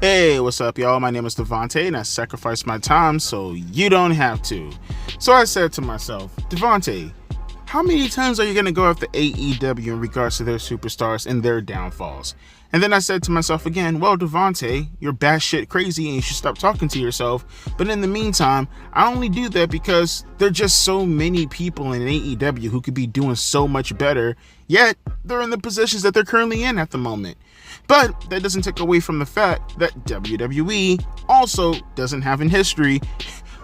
Hey, what's up, y'all? My name is Devontae, and I sacrificed my time so you don't have to. So I said to myself, Devontae, how many times are you going to go after AEW in regards to their superstars and their downfalls? And then I said to myself again, well, Devontae, you're batshit crazy and you should stop talking to yourself. But in the meantime, I only do that because there are just so many people in AEW who could be doing so much better, yet they're in the positions that they're currently in at the moment. But that doesn't take away from the fact that WWE also doesn't have in history.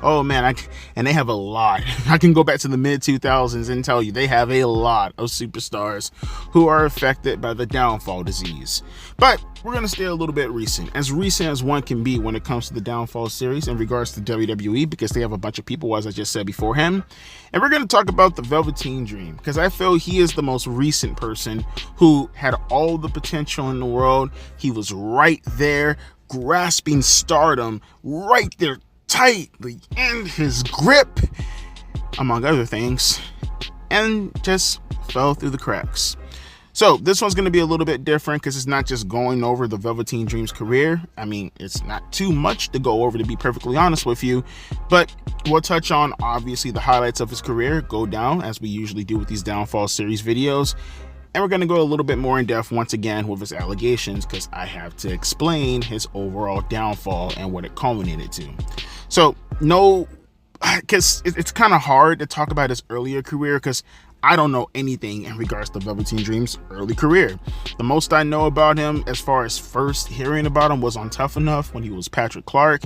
Oh man, and they have a lot. I can go back to the mid 2000s and tell you they have a lot of superstars who are affected by the downfall disease. But we're going to stay a little bit recent as one can be when it comes to the downfall series in regards to WWE, because they have a bunch of people, as I just said beforehand. And we're going to talk about the Velveteen Dream, because I feel he is the most recent person who had all the potential in the world. He was right there, grasping stardom, right there tightly in his grip, among other things, and just fell through the cracks. So this one's going to be a little bit different because it's not just going over the Velveteen Dream's career. I mean, it's not too much to go over, to be perfectly honest with you, but we'll touch on obviously the highlights of his career, go down as we usually do with these downfall series videos. And we're going to go a little bit more in depth once again with his allegations, because I have to explain his overall downfall and what it culminated to. So because it's kind of hard to talk about his earlier career, because I don't know anything in regards to Velveteen Dream's early career. The most I know about him, as far as first hearing about him, was on Tough Enough when he was Patrick Clark.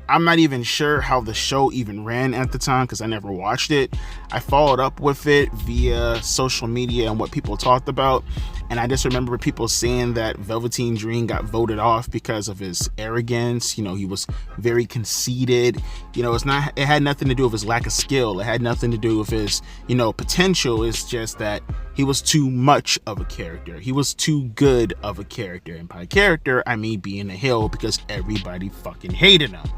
I'm not even sure how the show even ran at the time because I never watched it. I followed up with it via social media and what people talked about. And I just remember people saying that Velveteen Dream got voted off because of his arrogance. You know, he was very conceited. You know, it had nothing to do with his lack of skill. It had nothing to do with his, potential. It's just that he was too much of a character. He was too good of a character. And by character, I mean being a heel, because everybody fucking hated him.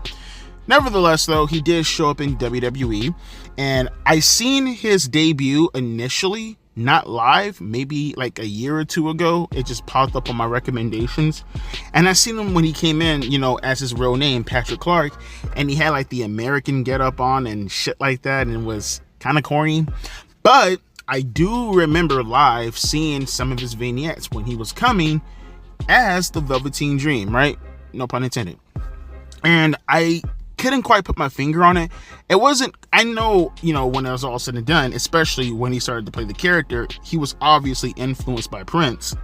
Nevertheless, though, he did show up in WWE, and I seen his debut initially, not live, maybe like a year or two ago. It just popped up on my recommendations, and I seen him when he came in, as his real name, Patrick Clark, and he had like the American getup on and shit like that, and it was kind of corny. But I do remember live seeing some of his vignettes when he was coming as the Velveteen Dream, right? No pun intended. And I couldn't quite put my finger on it. It wasn't, I know, when it was all said and done, especially when he started to play the character, he was obviously influenced by Prince.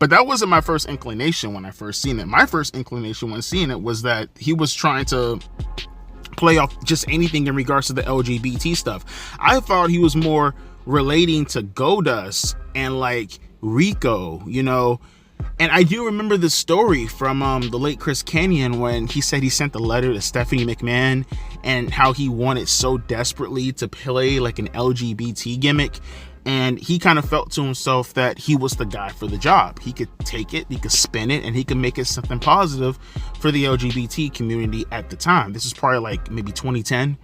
But that wasn't my first inclination when I first seen it. My first inclination when seeing it was that he was trying to play off just anything in regards to the LGBT stuff. I thought he was more relating to Goldust and like Rico, And I do remember the story from the late Chris Kanyon when he said he sent the letter to Stephanie McMahon and how he wanted so desperately to play like an LGBT gimmick. And he kind of felt to himself that he was the guy for the job. He could take it, he could spin it, and he could make it something positive for the LGBT community at the time. This is probably like maybe 2010.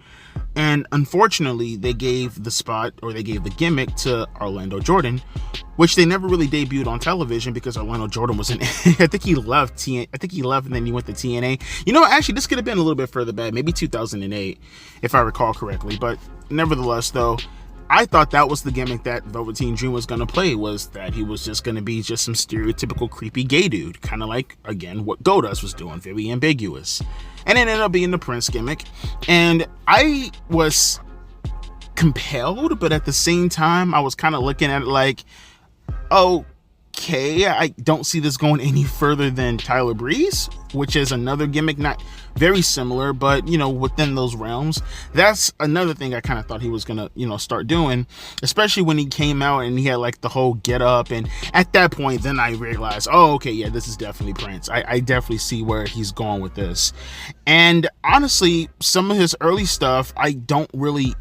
And unfortunately, they gave the gimmick to Orlando Jordan, which they never really debuted on television because Orlando Jordan was in I think he left and then he went to TNA. Actually, this could have been a little bit further back, maybe 2008, if I recall correctly. But nevertheless, though, I thought that was the gimmick that Velveteen Dream was going to play, was that he was just going to be just some stereotypical creepy gay dude, kind of like, again, what Goldust was doing, very ambiguous. And it ended up being the Prince gimmick. And I was compelled, but at the same time, I was kind of looking at it like, okay, I don't see this going any further than Tyler Breeze, which is another gimmick, not very similar, but within those realms. That's another thing I kind of thought he was gonna start doing, especially when he came out and he had like the whole get up. And at that point, then I realized, okay, yeah, this is definitely Prince. I definitely see where he's going with this. And honestly, some of his early stuff I don't really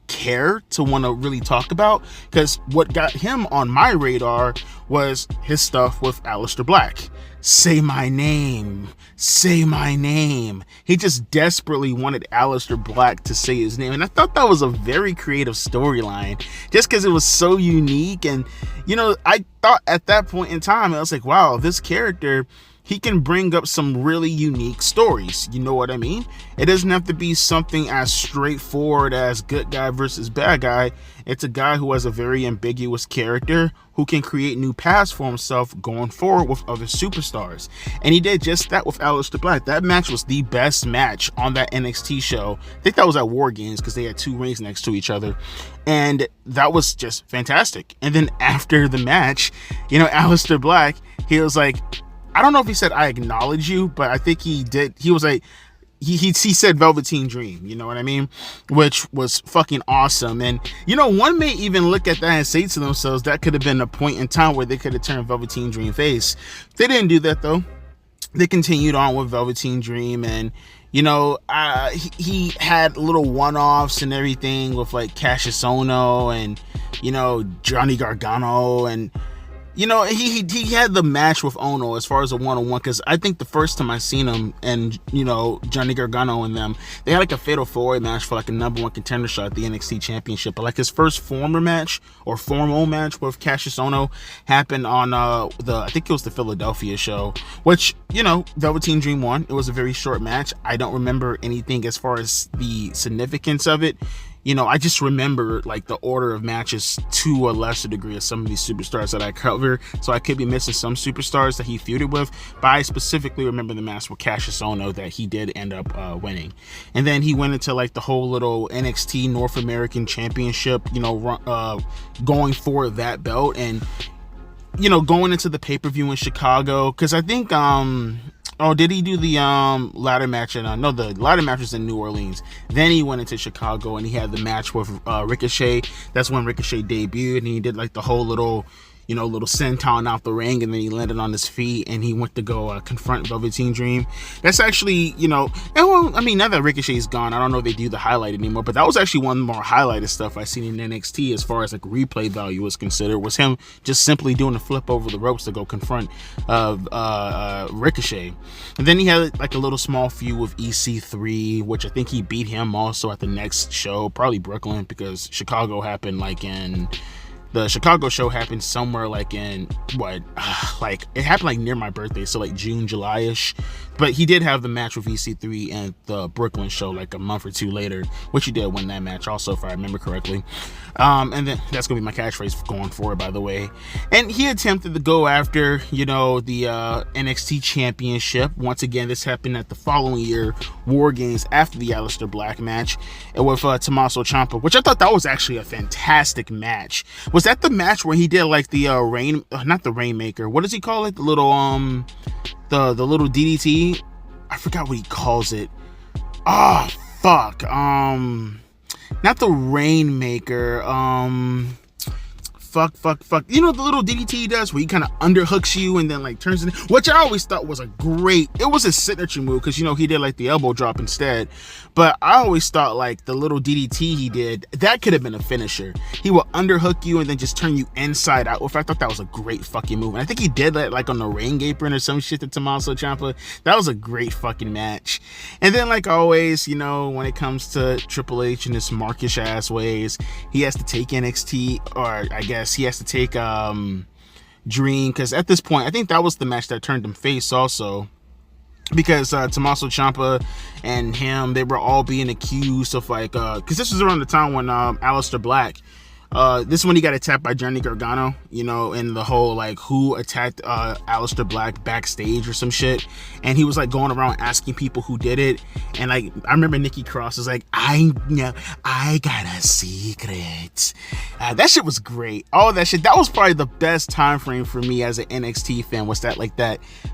care to want to really talk about, because what got him on my radar was his stuff with Aleister Black. Say my name, say my name. He just desperately wanted Aleister Black to say his name, and I thought that was a very creative storyline, just because it was so unique. And I thought at that point in time, I was like, wow, this character, he can bring up some really unique stories. You know what I mean? It doesn't have to be something as straightforward as good guy versus bad guy. It's a guy who has a very ambiguous character who can create new paths for himself going forward with other superstars. And he did just that with Aleister Black. That match was the best match on that NXT show. I think that was at War Games because they had two rings next to each other. And that was just fantastic. And then after the match, Aleister Black, he was like, I don't know if he said, I acknowledge you, but I think he did. He was like, he said Velveteen Dream, you know what I mean? Which was fucking awesome. And, one may even look at that and say to themselves, that could have been a point in time where they could have turned Velveteen Dream face. They didn't do that, though. They continued on with Velveteen Dream, and, he had little one-offs and everything with, like, Cassius Ohno and, Johnny Gargano, and, he had the match with Ono as far as a one-on-one, because I think the first time I seen him and, Johnny Gargano and them, they had like a fatal four-way match for like a number one contender shot at the NXT Championship. But like his first formal match with Cassius Ohno happened on I think it was the Philadelphia show, which, Velveteen Dream won. It was a very short match. I don't remember anything as far as the significance of it. I just remember like the order of matches to a lesser degree of some of these superstars that I cover. So I could be missing some superstars that he feuded with, but I specifically remember the match with Cassius Ohno that he did end up winning. And then he went into like the whole little NXT North American Championship, going for that belt, and going into the pay-per-view in Chicago, because I think did he do the ladder match? No, the ladder match was in New Orleans. Then he went into Chicago and he had the match with Ricochet. That's when Ricochet debuted, and he did like the whole little senton out the ring, and then he landed on his feet and he went to go confront Velveteen Dream. That's actually, now that Ricochet's gone, I don't know if they do the highlight anymore, but that was actually one of the more highlighted stuff I've seen in NXT as far as like replay value was considered, was him just simply doing a flip over the ropes to go confront Ricochet. And then he had like a little small feud with EC3, which I think he beat him also at the next show, probably Brooklyn, because Chicago happened like in... The Chicago show happened somewhere like in it happened like near my birthday, so like June, July-ish. But he did have the match with EC3 and the Brooklyn show like a month or two later, which he did win that match also, if I remember correctly. And then that's gonna be my catchphrase going forward, by the way. And he attempted to go after, the NXT Championship. Once again, this happened at the following year, War Games, after the Aleister Black match, and with Tommaso Ciampa, which I thought that was actually a fantastic match. Was that the match where he did like the not the Rainmaker? What does he call it? The little the little DDT? I forgot what he calls it. Oh fuck. Not the Rainmaker. Fuck. The little DDT he does where he kind of underhooks you and then like turns it, which I always thought was it was a signature move, because he did like the elbow drop instead. But I always thought like the little DDT he did, that could have been a finisher. He will underhook you and then just turn you inside out. In fact, I thought that was a great fucking move. And I think he did that like on the Rain Apron or some shit to Tommaso Ciampa. That was a great fucking match. And then like always, when it comes to Triple H and his markish ass ways, he has to take NXT, or I guess he has to take Dream, because at this point I think that was the match that turned him face also, because Tommaso Ciampa and him, they were all being accused of like because this was around the time when Aleister Black, this is when he got attacked by Johnny Gargano, in the whole like who attacked Aleister Black backstage or some shit, and he was like going around asking people who did it, and like I remember Nikki Cross was like, I got a secret. That shit was great. All that shit, that was probably the best time frame for me as an NXT fan, was that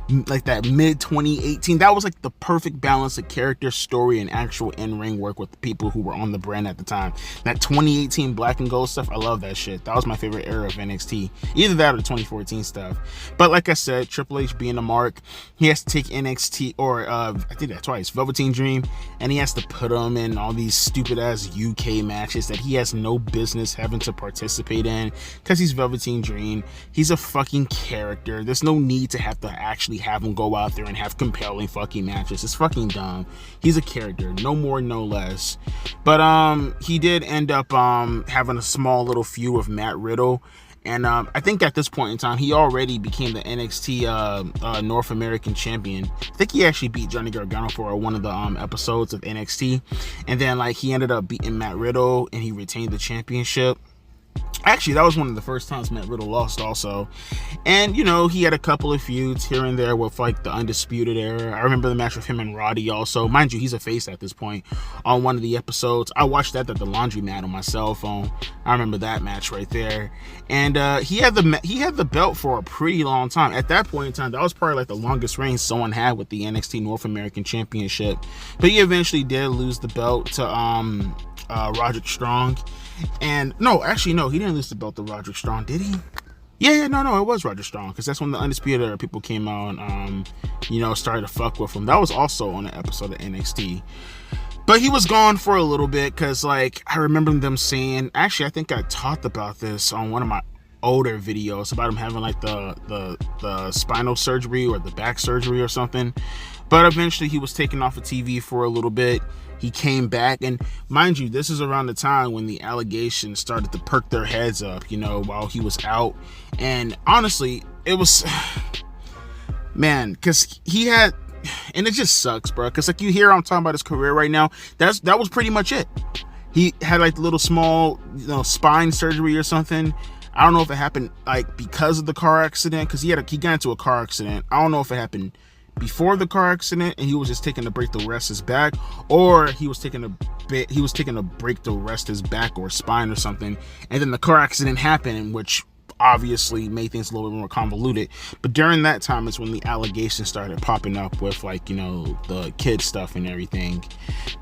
mid 2018. That was like the perfect balance of character, story, and actual in-ring work with the people who were on the brand at the time. That 2018 black and gold stuff, I love that shit. That was my favorite era of NXT. Either that or the 2014 stuff. But like I said, Triple H being the mark, he has to take NXT, or I did that twice, Velveteen Dream, and he has to put him in all these stupid ass UK matches that he has no business having to participate in, because he's Velveteen Dream. He's a fucking character. There's no need to have to actually have him go out there and have compelling fucking matches. It's fucking dumb. He's a character, no more, no less. But he did end up having a small little feud with Matt Riddle, And I think at this point in time, he already became the NXT North American champion. I think he actually beat Johnny Gargano for one of the episodes of NXT. And then like he ended up beating Matt Riddle and he retained the championship. Actually, that was one of the first times Matt Riddle lost also. And, you know, he had a couple of feuds here and there with, like, the Undisputed Era. I remember the match with him and Roddy also. Mind you, he's a face at this point on one of the episodes. I watched that at the laundromat on my cell phone. I remember that match right there. And he had the belt for a pretty long time. At that point in time, that was probably, like, the longest reign someone had with the NXT North American Championship. But he eventually did lose the belt to Roderick Strong. And no, he didn't lose the belt to Roderick Strong, did he? Yeah, no, it was Roderick Strong, because that's when the Undisputed Era people came out and started to fuck with him. That was also on an episode of NXT. But he was gone for a little bit, because like I remember them saying, actually I think I talked about this on one of my older videos about him having like the spinal surgery or the back surgery or something. But eventually he was taken off of TV for a little bit. He came back, and mind you, this is around the time when the allegations started to perk their heads up, while he was out. And honestly, it was, man, because he had, and it just sucks, bro, because like you hear I'm talking about his career right now, that was pretty much it. He had like the little small, spine surgery or something. I don't know if it happened like because of the car accident, because he got into a car accident. I don't know if it happened before the car accident and he was just taking a break to rest his back, or he was taking a break to rest his back or spine or something, and then the car accident happened, which obviously made things a little bit more convoluted. But during that time is when the allegations started popping up with like the kid stuff and everything.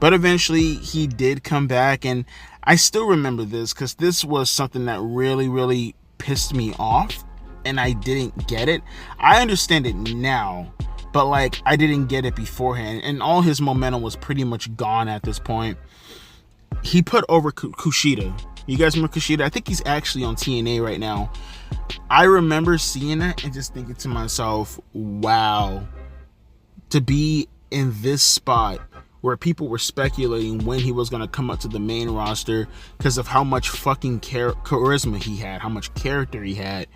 But eventually he did come back, and I still remember this because this was something that really, really pissed me off, and I didn't get it. I understand it now, but like I didn't get it beforehand, and all his momentum was pretty much gone at this point. He put over Kushida. You guys remember Kushida? I think he's actually on TNA right now. I remember seeing that and just thinking to myself, wow, to be in this spot where people were speculating when he was going to come up to the main roster because of how much fucking charisma he had, how much character he had,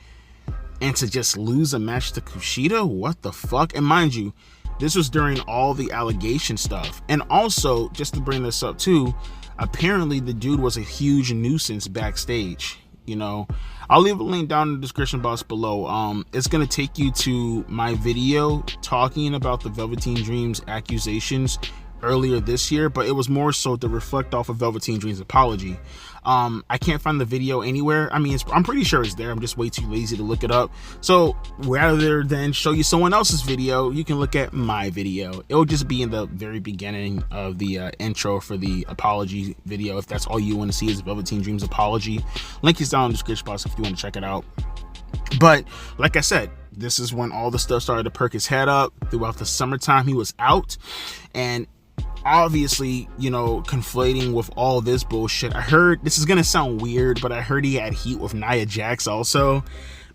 and to just lose a match to Kushida? What the fuck? And mind you, this was during all the allegation stuff. And also, just to bring this up too, apparently the dude was a huge nuisance backstage. I'll leave a link down in the description box below. It's gonna take you to my video talking about the Velveteen Dream's accusations earlier this year, but it was more so to reflect off of Velveteen Dream's apology. I can't find the video anywhere. I mean, I'm pretty sure it's there. I'm just way too lazy to look it up. So rather than show you someone else's video, you can look at my video. It'll just be in the very beginning of the intro for the apology video, if that's all you want to see is Velveteen Dream's apology. Link is down in the description box if you want to check it out. But like I said, this is when all the stuff started to perk his head up. Throughout the summertime, he was out, and obviously, conflating with all this bullshit. I heard, this is gonna sound weird, but I heard he had heat with Nia Jax also.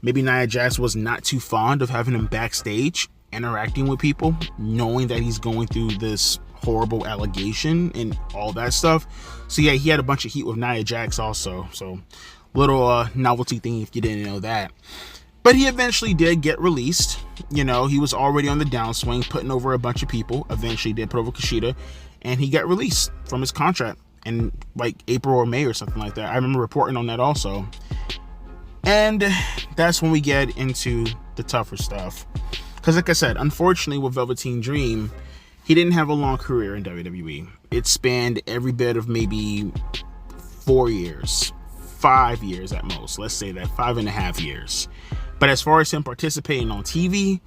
Maybe Nia Jax was not too fond of having him backstage interacting with people, knowing that he's going through this horrible allegation and all that stuff. So yeah, he had a bunch of heat with Nia Jax also. So little novelty thing if you didn't know that. But he eventually did get released. He was already on the downswing, putting over a bunch of people. Eventually did put over Kushida, and he got released from his contract in like April or May or something like that. I remember reporting on that also. And that's when we get into the tougher stuff. Because like I said, unfortunately with Velveteen Dream, he didn't have a long career in WWE. It spanned every bit of maybe 4 years, 5 years at most. Let's say that 5.5 years. But as far as him participating on TV,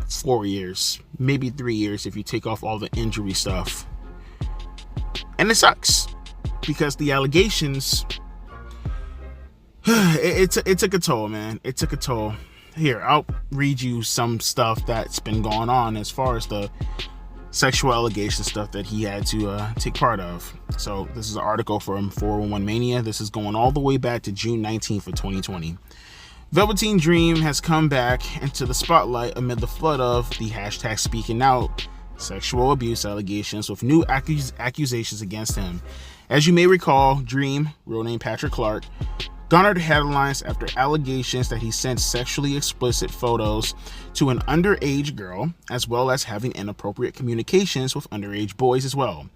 4 years, maybe 3 years if you take off all the injury stuff. And it sucks because the allegations, it took a toll, man. It took a toll. Here, I'll read you some stuff that's been going on as far as the sexual allegation stuff that he had to take part of. So this is an article from 411 Mania. This is going all the way back to June 19th of 2020. Velveteen Dream has come back into the spotlight amid the flood of the hashtag speaking out sexual abuse allegations, with new accusations against him. As you may recall, Dream, real name Patrick Clark, garnered headlines after allegations that he sent sexually explicit photos to an underage girl, as well as having inappropriate communications with underage boys as well.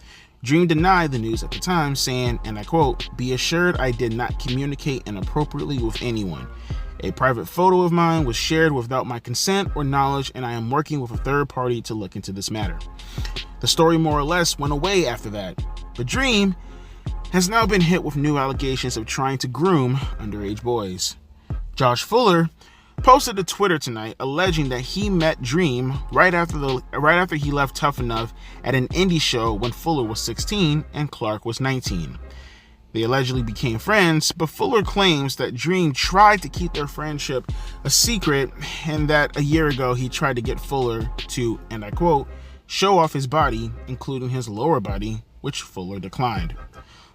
Dream denied the news at the time, saying, and I quote, "Be assured I did not communicate inappropriately with anyone. A private photo of mine was shared without my consent or knowledge, and I am working with a third party to look into this matter." The story more or less went away after that, but Dream has now been hit with new allegations of trying to groom underage boys. Josh Fuller posted to Twitter tonight alleging that he met Dream right after he left Tough Enough at an indie show when Fuller was 16 and Clark was 19. They allegedly became friends, but Fuller claims that Dream tried to keep their friendship a secret and that a year ago he tried to get Fuller to, and I quote, "show off his body, including his lower body," which Fuller declined.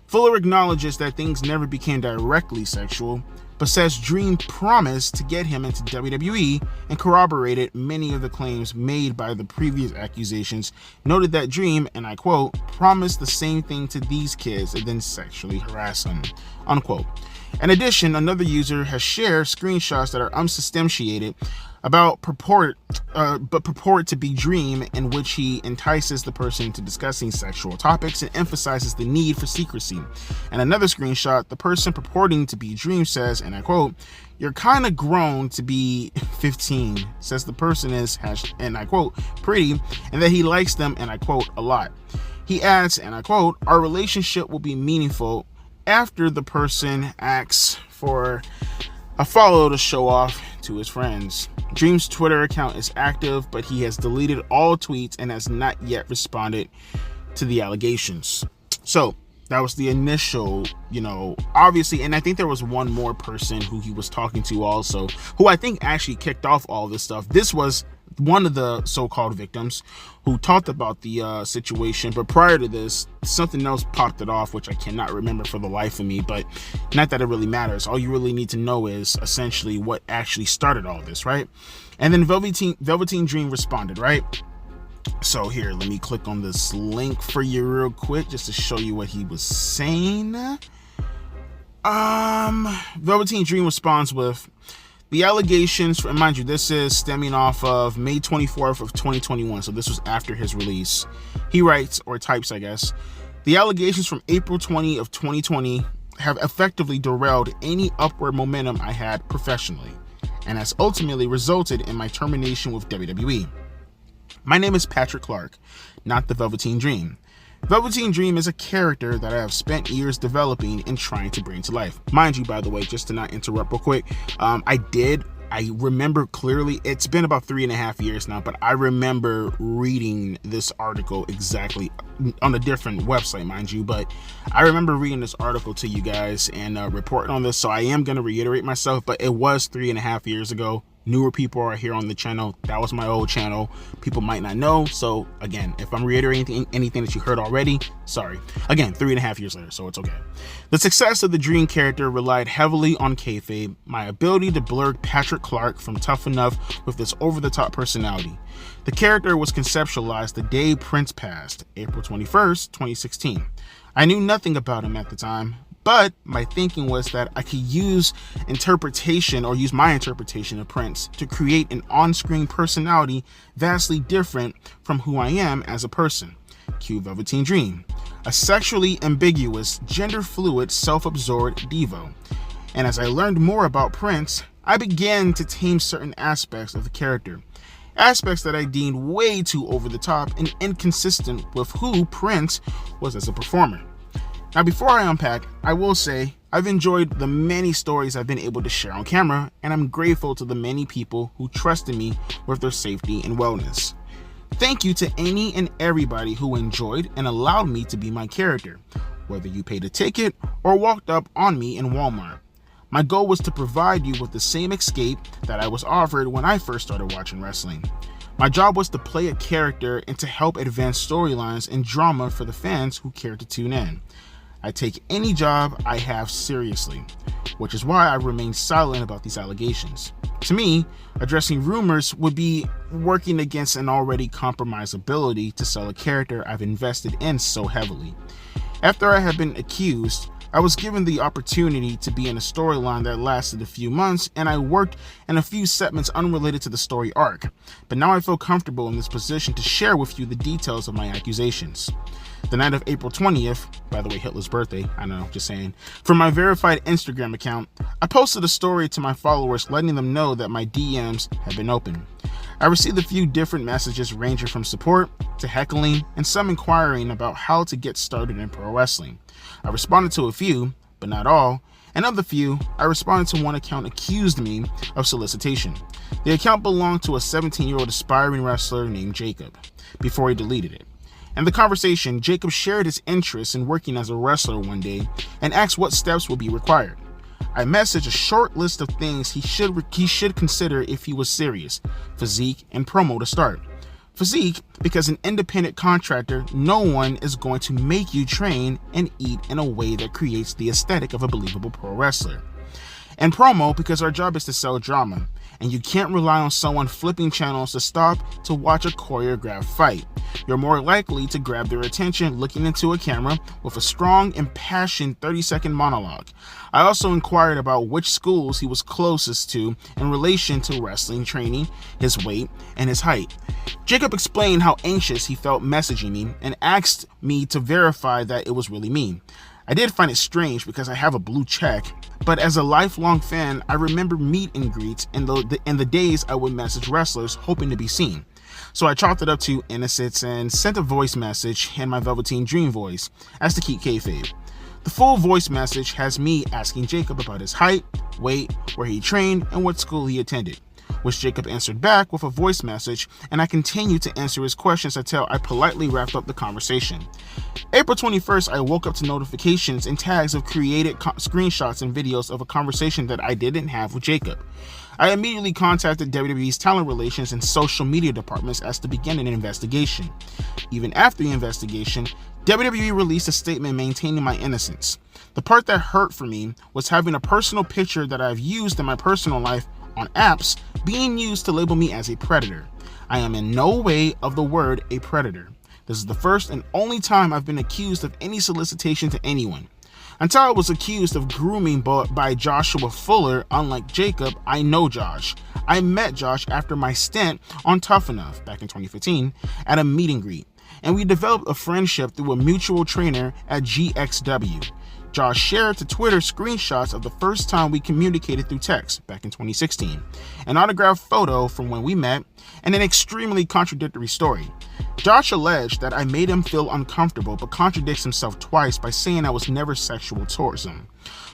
Fuller acknowledges that things never became directly sexual, but says Dream promised to get him into WWE and corroborated many of the claims made by the previous accusations, noted that Dream, and I quote, "promised the same thing to these kids and then sexually harass them," unquote. In addition, another user has shared screenshots that are unsubstantiated about purport to be Dream, in which he entices the person into discussing sexual topics and emphasizes the need for secrecy. And another screenshot, the person purporting to be Dream says, and I quote, "You're kind of grown to be 15, says the person is, and I quote, "pretty," and that he likes them, and I quote, "a lot." He adds, and I quote, "Our relationship will be meaningful," after the person asks for a follow to show off to his friends. Dream's Twitter account is active, but he has deleted all tweets and has not yet responded to the allegations. So that was the initial, obviously, and I think there was one more person who he was talking to also, who I think actually kicked off all this stuff. This was one of the so-called victims who talked about the situation, but prior to this, something else popped it off, which I cannot remember for the life of me, but not that it really matters. All you really need to know is essentially what actually started all this, right? And then Velveteen Dream responded, right? So here, let me click on this link for you real quick just to show you what he was saying. Velveteen Dream responds with, "The allegations," and mind you, this is stemming off of May 24th of 2021, so this was after his release. He writes, or types, I guess, "The allegations from April 20 of 2020 have effectively derailed any upward momentum I had professionally, and has ultimately resulted in my termination with WWE. My name is Patrick Clark, not the Velveteen Dream. Velveteen Dream is a character that I have spent years developing and trying to bring to life." Mind you, by the way, just to not interrupt real quick, I remember clearly, it's been about 3.5 years now, but I remember reading this article exactly on a different website, mind you, but I remember reading this article to you guys and reporting on this, so I am going to reiterate myself, but it was 3.5 years ago. Newer people are here on the channel. That was my old channel. People might not know. So again, if I'm reiterating anything that you heard already, sorry. Again, 3.5 years later, so it's okay. The success of the Dream character relied heavily on kayfabe, my ability to blur Patrick Clark from Tough Enough with this over-the-top personality. The character was conceptualized the day Prince passed, April 21st, 2016. I knew nothing about him at the time, but my thinking was that I could use my interpretation of Prince to create an on-screen personality vastly different from who I am as a person. Cue Velveteen Dream, a sexually ambiguous, gender-fluid, self-absorbed divo. And as I learned more about Prince, I began to tame certain aspects of the character. Aspects that I deemed way too over-the-top and inconsistent with who Prince was as a performer. Now, before I unpack, I will say I've enjoyed the many stories I've been able to share on camera, and I'm grateful to the many people who trusted me with their safety and wellness. Thank you to any and everybody who enjoyed and allowed me to be my character, whether you paid a ticket or walked up on me in Walmart. My goal was to provide you with the same escape that I was offered when I first started watching wrestling. My job was to play a character and to help advance storylines and drama for the fans who cared to tune in. I take any job I have seriously, which is why I remain silent about these allegations. To me, addressing rumors would be working against an already compromised ability to sell a character I've invested in so heavily. After I have been accused, I was given the opportunity to be in a storyline that lasted a few months, and I worked in a few segments unrelated to the story arc. But now I feel comfortable in this position to share with you the details of my accusations. The night of April 20th, by the way, Hitler's birthday, I know, just saying, from my verified Instagram account, I posted a story to my followers letting them know that my DMs had been open. I received a few different messages ranging from support to heckling and some inquiring about how to get started in pro wrestling. I responded to a few, but not all, and of the few, I responded to one account accused me of solicitation. The account belonged to a 17-year-old aspiring wrestler named Jacob, before he deleted it. In the conversation, Jacob shared his interest in working as a wrestler one day and asked what steps would be required. I messaged a short list of things he should consider if he was serious: physique and promo to start. Physique, because an independent contractor, no one is going to make you train and eat in a way that creates the aesthetic of a believable pro wrestler. And promo, because our job is to sell drama, and you can't rely on someone flipping channels to stop to watch a choreographed fight. You're more likely to grab their attention looking into a camera with a strong, impassioned 30-second monologue. I also inquired about which schools he was closest to in relation to wrestling training, his weight, and his height. Jacob explained how anxious he felt messaging me and asked me to verify that it was really me. I did find it strange because I have a blue check, but as a lifelong fan, I remember meet and greets in the days I would message wrestlers hoping to be seen. So I chalked it up to innocence and sent a voice message in my Velveteen Dream voice as to keep kayfabe. The full voice message has me asking Jacob about his height, weight, where he trained, and what school he attended, which Jacob answered back with a voice message, and I continued to answer his questions until I politely wrapped up the conversation. April 21st, I woke up to notifications and tags of created screenshots and videos of a conversation that I didn't have with Jacob. I immediately contacted WWE's talent relations and social media departments as to begin an investigation. Even after the investigation, WWE released a statement maintaining my innocence. The part that hurt for me was having a personal picture that I've used in my personal life on apps being used to label me as a predator. I am in no way of the word a predator. This is the first and only time I've been accused of any solicitation to anyone. Until I was accused of grooming by Joshua Fuller, unlike Jacob, I know Josh. I met Josh after my stint on Tough Enough back in 2015 at a meet and greet, and we developed a friendship through a mutual trainer at GXW. Josh shared to Twitter screenshots of the first time we communicated through text back in 2016, an autographed photo from when we met, and an extremely contradictory story. Josh alleged that I made him feel uncomfortable, but contradicts himself twice by saying I was never sexual towards him.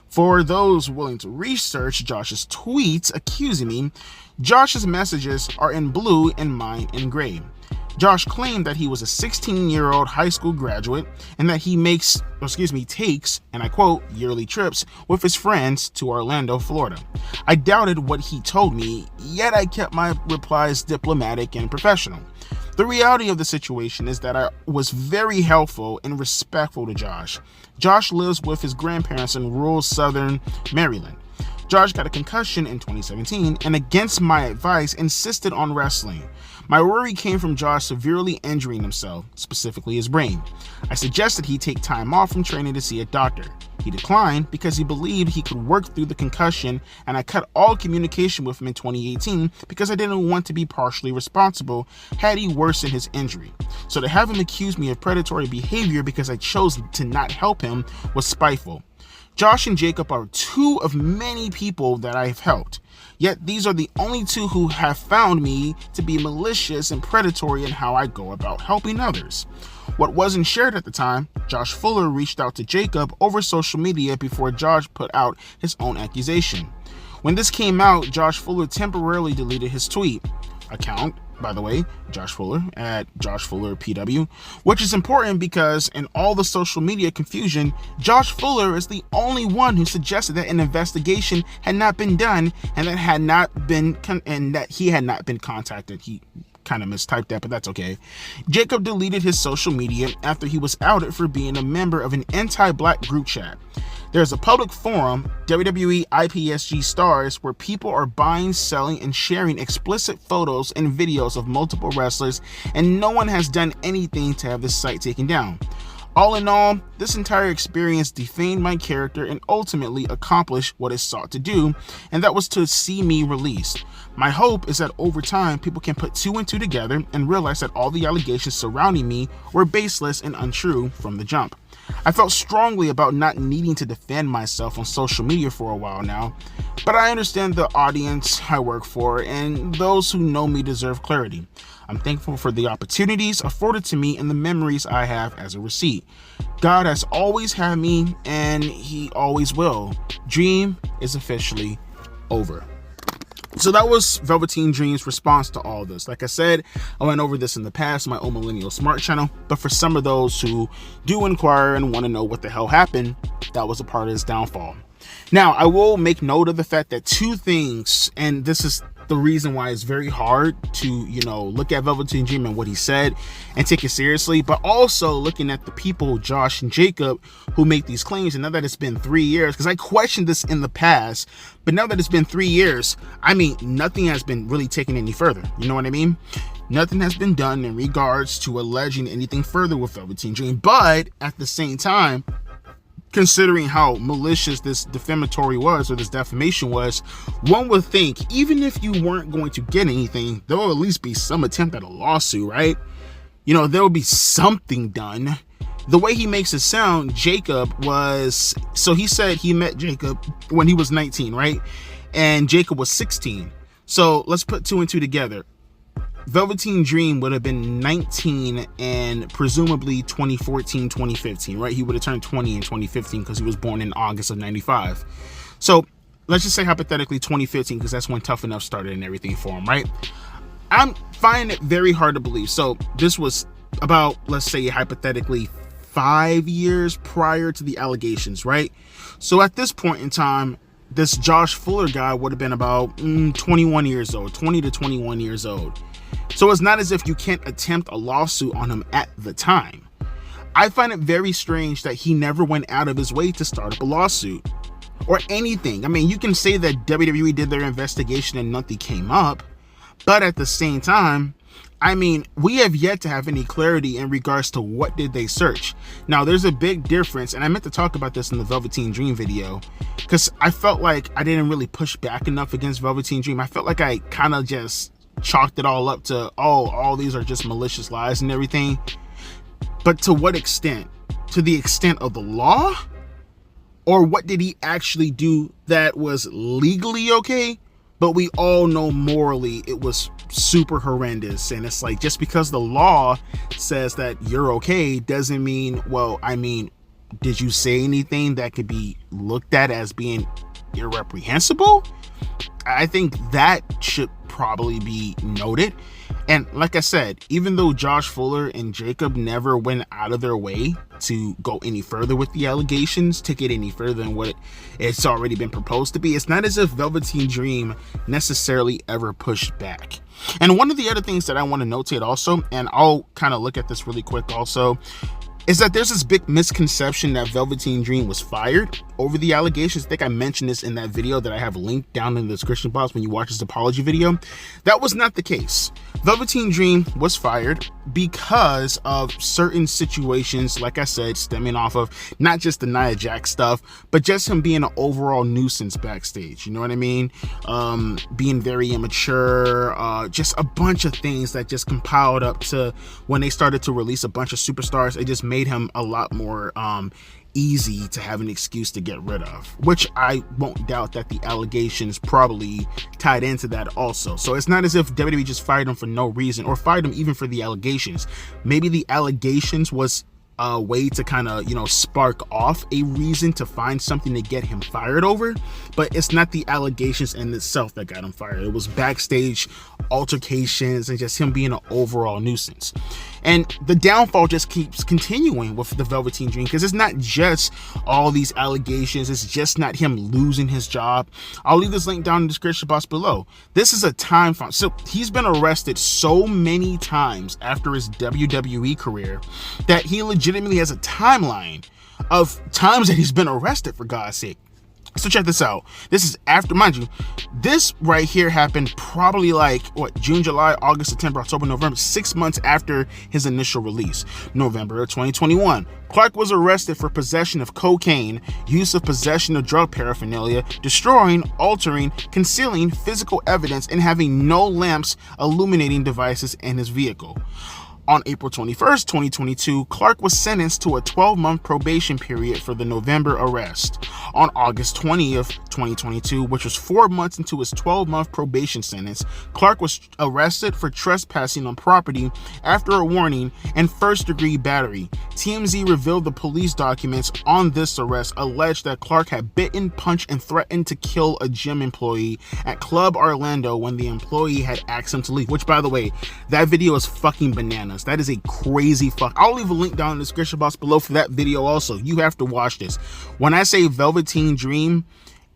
For those willing to research Josh's tweets accusing me, Josh's messages are in blue and mine in gray. Josh claimed that he was a 16-year-old high school graduate and that he takes, and I quote, yearly trips with his friends to Orlando, Florida. I doubted what he told me, yet I kept my replies diplomatic and professional. The reality of the situation is that I was very helpful and respectful to Josh. Josh lives with his grandparents in rural southern Maryland. Josh got a concussion in 2017 and, against my advice, insisted on wrestling. My worry came from Josh severely injuring himself, specifically his brain. I suggested he take time off from training to see a doctor. He declined because he believed he could work through the concussion, and I cut all communication with him in 2018 because I didn't want to be partially responsible had he worsened his injury. So to have him accuse me of predatory behavior because I chose to not help him was spiteful. Josh and Jacob are two of many people that I have helped. Yet these are the only two who have found me to be malicious and predatory in how I go about helping others. What wasn't shared at the time, Josh Fuller reached out to Jacob over social media before Josh put out his own accusation. When this came out, Josh Fuller temporarily deleted his tweet account, by the way, Josh Fuller at Josh Fuller PW, which is important because in all the social media confusion, Josh Fuller is the only one who suggested that an investigation had not been done and that he had not been contacted. He kind of mistyped that, but that's okay. Jacob deleted his social media after he was outed for being a member of an anti-black group chat. There's a public forum, WWE IPSG Stars, where people are buying, selling, and sharing explicit photos and videos of multiple wrestlers, and no one has done anything to have this site taken down. All in all, this entire experience defamed my character and ultimately accomplished what it sought to do, and that was to see me released. My hope is that over time, people can put two and two together and realize that all the allegations surrounding me were baseless and untrue from the jump. I felt strongly about not needing to defend myself on social media for a while now, but I understand the audience I work for and those who know me deserve clarity. I'm thankful for the opportunities afforded to me and the memories I have as a receipt. God has always had me and he always will. Dream is officially over. So that was Velveteen Dream's response to all this. Like I said, I went over this in the past on my own Millennial Smart channel, but for some of those who do inquire and want to know what the hell happened, that was a part of his downfall. Now, I will make note of the fact that two things, and this is the reason why it's very hard to, look at Velveteen Dream and what he said and take it seriously, but also looking at the people, Josh and Jacob, who make these claims. And now that it's been 3 years, because I questioned this in the past, but now that it's been 3 years, nothing has been really taken any further. You know what I mean? Nothing has been done in regards to alleging anything further with Velveteen Dream. But at the same time, considering how malicious this defamatory was, or this defamation was, one would think even if you weren't going to get anything, there will at least be some attempt at a lawsuit, right? There will be something done. The way he makes it sound, Jacob he said he met Jacob when he was 19, right? And Jacob was 16. So let's put two and two together. Velveteen Dream would have been 19 and presumably 2014, 2015, right? He would have turned 20 in 2015 because he was born in August of 95. So let's just say hypothetically 2015, because that's when Tough Enough started and everything for him, right? I'm finding it very hard to believe. So this was about, let's say hypothetically, 5 years prior to the allegations, right? So at this point in time, this Josh Fuller guy would have been about 21 years old, 20 to 21 years old. So it's not as if you can't attempt a lawsuit on him at the time. I find it very strange that he never went out of his way to start up a lawsuit or anything. You can say that WWE did their investigation and nothing came up, but at the same time, we have yet to have any clarity in regards to what did they search. Now, there's a big difference, and I meant to talk about this in the Velveteen Dream video, because I felt like I didn't really push back enough against Velveteen Dream. I felt like I kind of just chalked it all up to, all these are just malicious lies and everything. But to what extent? To the extent of the law? Or what did he actually do that was legally okay, but we all know morally it was super horrendous? And it's like, just because the law says that you're okay doesn't mean, did you say anything that could be looked at as being irreprehensible? I think that should probably be noted. And like I said, even though Josh Fuller and Jacob never went out of their way to go any further with the allegations, to get any further than what it's already been proposed to be, it's not as if Velveteen Dream necessarily ever pushed back. And one of the other things that I want to notate also, and I'll kind of look at this really quick also, is that there's this big misconception that Velveteen Dream was fired over the allegations. I think I mentioned this in that video that I have linked down in the description box when you watch this apology video. That was not the case. Velveteen Dream was fired because of certain situations, like I said, stemming off of not just the Nia Jax stuff, but just him being an overall nuisance backstage. You know what I mean? Being very immature, just a bunch of things that just compiled up to when they started to release a bunch of superstars. It just made him a lot more easy to have an excuse to get rid of, which I won't doubt that the allegations probably tied into that also. So it's not as if WWE just fired him for no reason, or fired him even for the allegations. Maybe the allegations was a way to kind of, spark off a reason to find something to get him fired over, but it's not the allegations in itself that got him fired. It was backstage altercations and just him being an overall nuisance. And the downfall just keeps continuing with the Velveteen Dream, because it's not just all these allegations. It's just not him losing his job. I'll leave this link down in the description box below. This is a time frame. So he's been arrested so many times after his WWE career that he legitimately has a timeline of times that he's been arrested, for God's sake. So check this out. This is after, mind you, this right here happened probably like, June, July, August, September, October, November, 6 months after his initial release. November of 2021, Clark was arrested for possession of cocaine, use of possession of drug paraphernalia, destroying, altering, concealing physical evidence, and having no lamps illuminating devices in his vehicle. On April 21st, 2022, Clark was sentenced to a 12-month probation period for the November arrest. On August 20th, 2022, which was 4 months into his 12-month probation sentence, Clark was arrested for trespassing on property after a warning and first-degree battery. TMZ revealed the police documents on this arrest alleged that Clark had bitten, punched, and threatened to kill a gym employee at Club Orlando when the employee had asked him to leave, which, by the way, that video is fucking bananas. That is a crazy fuck. I'll leave a link down in the description box below for that video also. You have to watch this. When I say Velveteen Dream,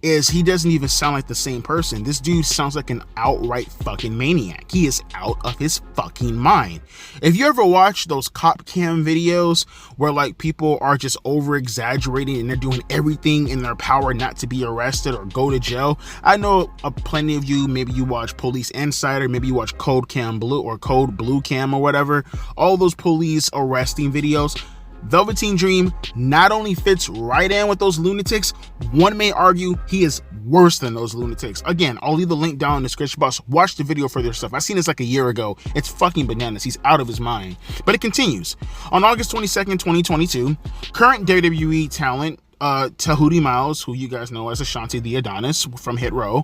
he doesn't even sound like the same person. This dude sounds like an outright fucking maniac. He is out of his fucking mind. If you ever watch those cop cam videos where like people are just over exaggerating and they're doing everything in their power not to be arrested or go to jail, I know plenty of you, maybe you watch Police Insider, maybe you watch Code Cam Blue or Code Blue Cam or whatever, all those police arresting videos. Velveteen Dream not only fits right in with those lunatics, one may argue he is worse than those lunatics. Again, I'll leave the link down in the description box. Watch the video for yourself. I seen this like a year ago. It's fucking bananas. He's out of his mind. But it continues. On August 22nd, 2022, current WWE talent Tahuti Miles, who you guys know as Ashanti the Adonis from Hit Row,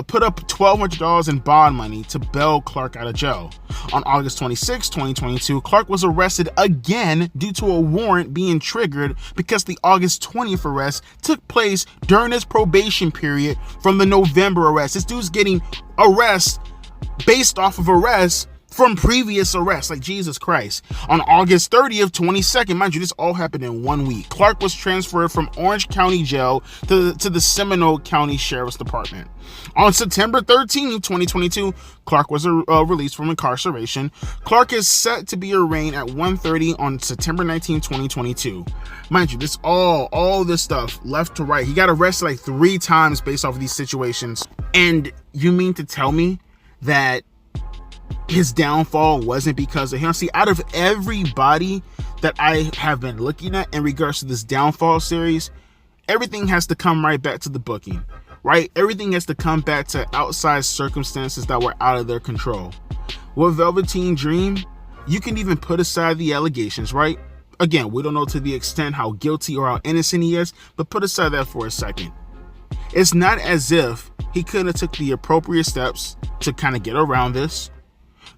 put up $1,200 in bond money to bail Clark out of jail. On August 26, 2022, Clark was arrested again due to a warrant being triggered because the August 20th arrest took place during his probation period from the November arrest. This dude's getting arrested based off of arrests from previous arrests, like Jesus Christ. On August 30th, 22nd, mind you, this all happened in 1 week. Clark was transferred from Orange County Jail to the Seminole County Sheriff's Department. On September 13th, 2022, Clark was released from incarceration. Clark is set to be arraigned at 1:30 on September 19, 2022. Mind you, this all this stuff, left to right. He got arrested like 3 times based off of these situations. And you mean to tell me that his downfall wasn't because of him? See, out of everybody that I have been looking at in regards to this downfall series, everything has to come right back to the booking, right? Everything has to come back to outside circumstances that were out of their control. With Velveteen Dream, you can even put aside the allegations, right? Again, we don't know to the extent how guilty or how innocent he is, but put aside that for a second. It's not as if he couldn't have took the appropriate steps to kind of get around this,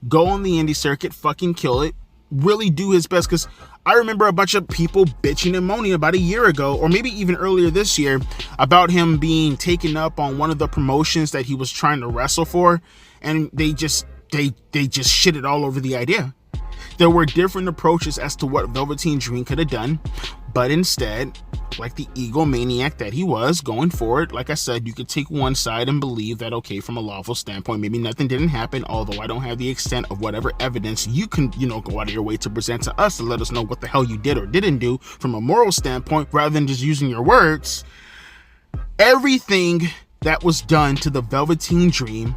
go on the indie circuit, fucking kill it, really do his best. Because I remember a bunch of people bitching and moaning about a year ago, or maybe even earlier this year, about him being taken up on one of the promotions that he was trying to wrestle for, and they just shitted all over the idea. There were different approaches as to what Velveteen Dream could have done, but instead, like the egomaniac that he was going forward, like I said, you could take one side and believe that, okay, from a lawful standpoint, maybe nothing didn't happen, although I don't have the extent of whatever evidence you can, go out of your way to present to us to let us know what the hell you did or didn't do from a moral standpoint, rather than just using your words. Everything that was done to the Velveteen Dream,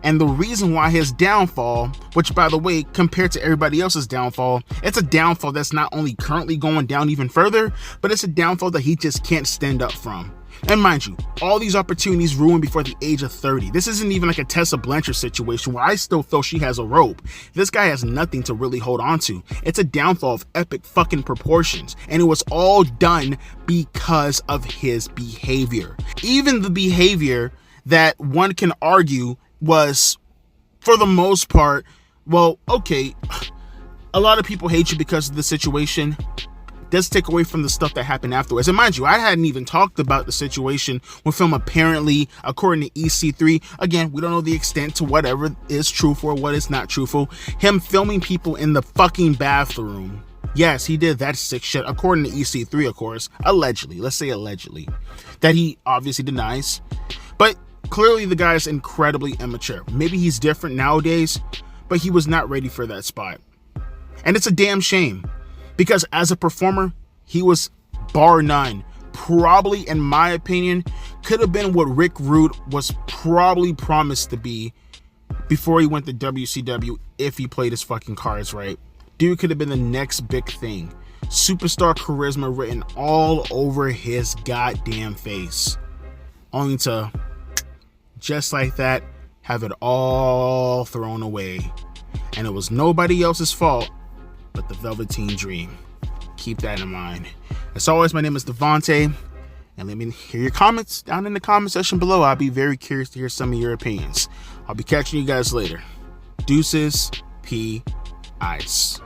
and the reason why his downfall, which by the way, compared to everybody else's downfall, it's a downfall that's not only currently going down even further, but it's a downfall that he just can't stand up from. And mind you, all these opportunities ruined before the age of 30. This isn't even like a Tessa Blanchard situation where I still feel she has a rope. This guy has nothing to really hold on to. It's a downfall of epic fucking proportions. And it was all done because of his behavior. Even the behavior that one can argue was, for the most part, well, okay, a lot of people hate you because of the situation. Does take away from the stuff that happened afterwards. And mind you, I hadn't even talked about the situation with him apparently, according to EC3, again, we don't know the extent to whatever is truthful or what is not truthful, him filming people in the fucking bathroom. Yes, he did that sick shit, according to EC3, of course, allegedly, let's say allegedly, that he obviously denies. But clearly the guy is incredibly immature. Maybe he's different nowadays, but he was not ready for that spot. And it's a damn shame, because as a performer, he was bar none probably, in my opinion, could have been what Rick Rude was probably promised to be before he went to WCW if he played his fucking cards right. Dude could have been the next big thing. Superstar charisma written all over his goddamn face. Only to, just like that, have it all thrown away. And it was nobody else's fault but the Velveteen Dream. Keep that in mind. As always, my name is Devontae, and let me hear your comments down in the comment section below. I'll be very curious to hear some of your opinions. I'll be catching you guys later. Deuces, P. Ice.